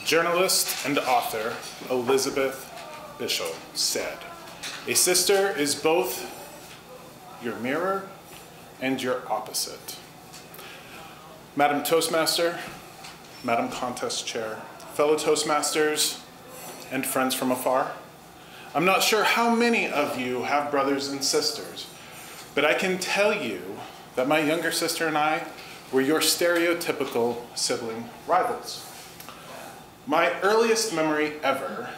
Journalist and author Elizabeth Bishop said, "A sister is both your mirror and your opposite." Madam Toastmaster, Madam Contest Chair, fellow Toastmasters, and friends from afar, I'm not sure how many of you have brothers and sisters, but I can tell you that my younger sister and I were your stereotypical sibling rivals. My earliest memory ever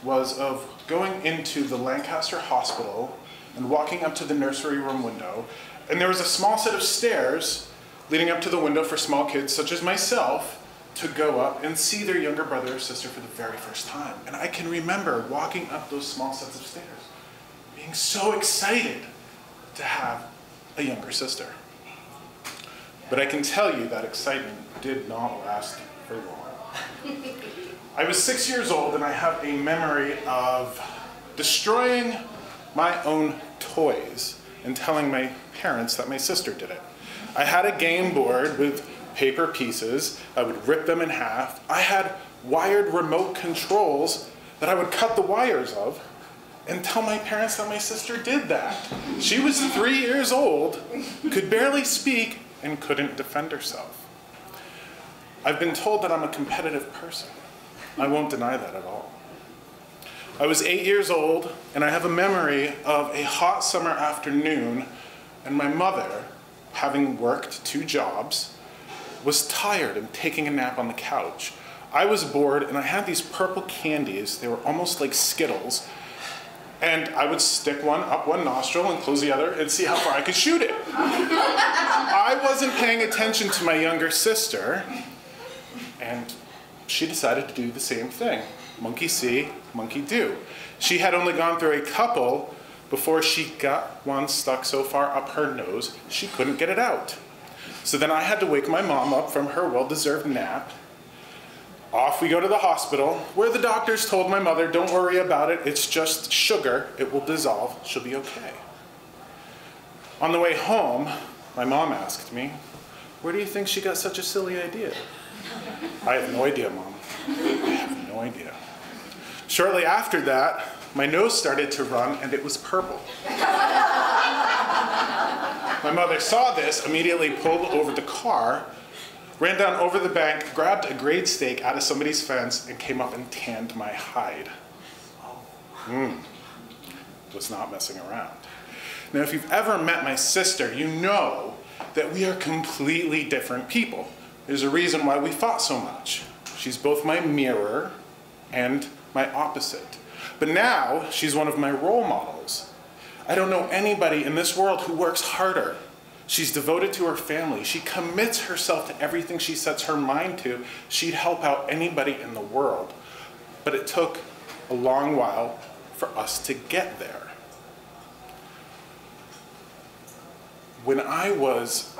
was of going into the Lancaster Hospital and walking up to the nursery room window, and there was a small set of stairs leading up to the window for small kids such as myself to go up and see their younger brother or sister for the very first time. And I can remember walking up those small sets of stairs, being so excited to have a younger sister. But I can tell you that excitement did not last for long. I was 6 years old, and I have a memory of destroying my own toys and telling my parents that my sister did it. I had a game board with paper pieces. I would rip them in half. I had wired remote controls that I would cut the wires of and tell my parents that my sister did that. She was 3 years old, could barely speak, and couldn't defend herself. I've been told that I'm a competitive person. I won't deny that at all. I was 8 years old, and I have a memory of a hot summer afternoon, and my mother, having worked 2 jobs, was tired and taking a nap on the couch. I was bored, and I had these purple candies. They were almost like Skittles, and I would stick one up one nostril and close the other and see how far I could shoot it. I wasn't paying attention to my younger sister, and she decided to do the same thing. Monkey see, monkey do. She had only gone through a couple before she got one stuck so far up her nose, she couldn't get it out. So then I had to wake my mom up from her well-deserved nap. Off we go to the hospital, where the doctors told my mother, "Don't worry about it, it's just sugar, it will dissolve, she'll be okay." On the way home, my mom asked me, "Where do you think she got such a silly idea?" "I have no idea, Mom. I have no idea." Shortly after that, my nose started to run and it was purple. My mother saw this, immediately pulled over the car, ran down over the bank, grabbed a grade stake out of somebody's fence, and came up and tanned my hide. Was not messing around. Now, if you've ever met my sister, you know that we are completely different people. There's a reason why we fought so much. She's both my mirror and my opposite. But now, she's one of my role models. I don't know anybody in this world who works harder. She's devoted to her family. She commits herself to everything she sets her mind to. She'd help out anybody in the world. But it took a long while for us to get there. When I was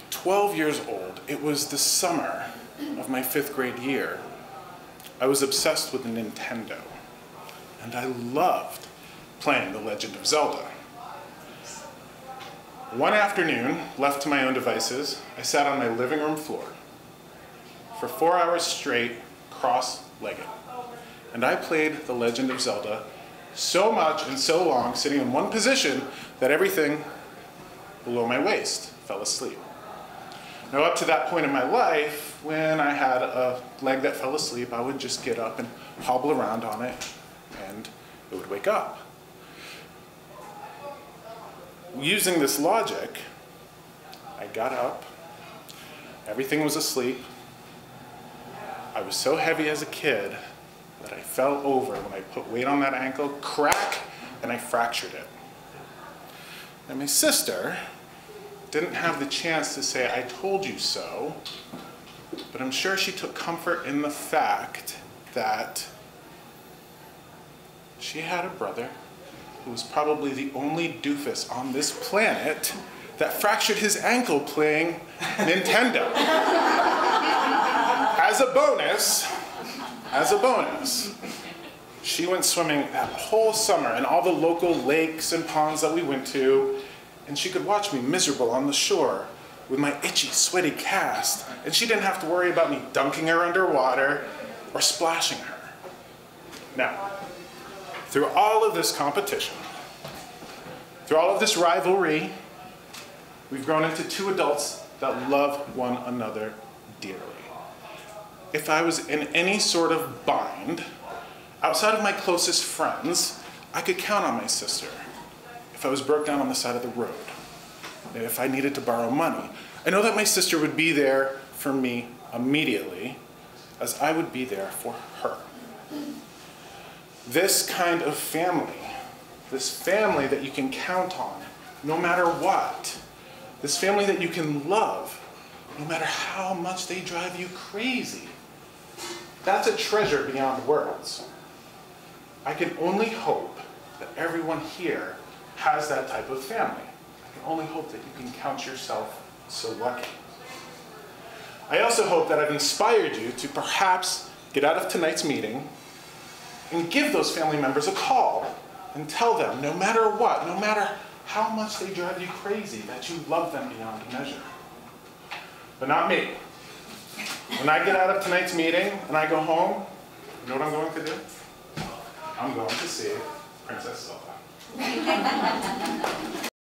12 years old, it was the summer of my 5th grade year. I was obsessed with Nintendo, and I loved playing The Legend of Zelda. One afternoon, left to my own devices, I sat on my living room floor for 4 hours straight, cross-legged. And I played The Legend of Zelda so much and so long, sitting in one position, that everything below my waist fell asleep. Now, up to that point in my life, when I had a leg that fell asleep, I would just get up and hobble around on it, and it would wake up. Using this logic, I got up, everything was asleep. I was so heavy as a kid that I fell over when I put weight on that ankle, crack, and I fractured it. And my sister didn't have the chance to say, "I told you so," but I'm sure she took comfort in the fact that she had a brother who was probably the only doofus on this planet that fractured his ankle playing Nintendo. As a bonus, she went swimming that whole summer in all the local lakes and ponds that we went to, and she could watch me miserable on the shore with my itchy, sweaty cast, and she didn't have to worry about me dunking her underwater or splashing her. Now, through all of this competition, through all of this rivalry, we've grown into two adults that love one another dearly. If I was in any sort of bind, outside of my closest friends, I could count on my sister. If I was broke down on the side of the road, if I needed to borrow money, I know that my sister would be there for me immediately, as I would be there for her. This kind of family, this family that you can count on no matter what, this family that you can love no matter how much they drive you crazy, that's a treasure beyond words. I can only hope that everyone here has that type of family. I can only hope that you can count yourself so lucky. I also hope that I've inspired you to perhaps get out of tonight's meeting and give those family members a call and tell them, no matter what, no matter how much they drive you crazy, that you love them beyond measure. But not me. When I get out of tonight's meeting and I go home, you know what I'm going to do? I'm going to see Princess Zelda.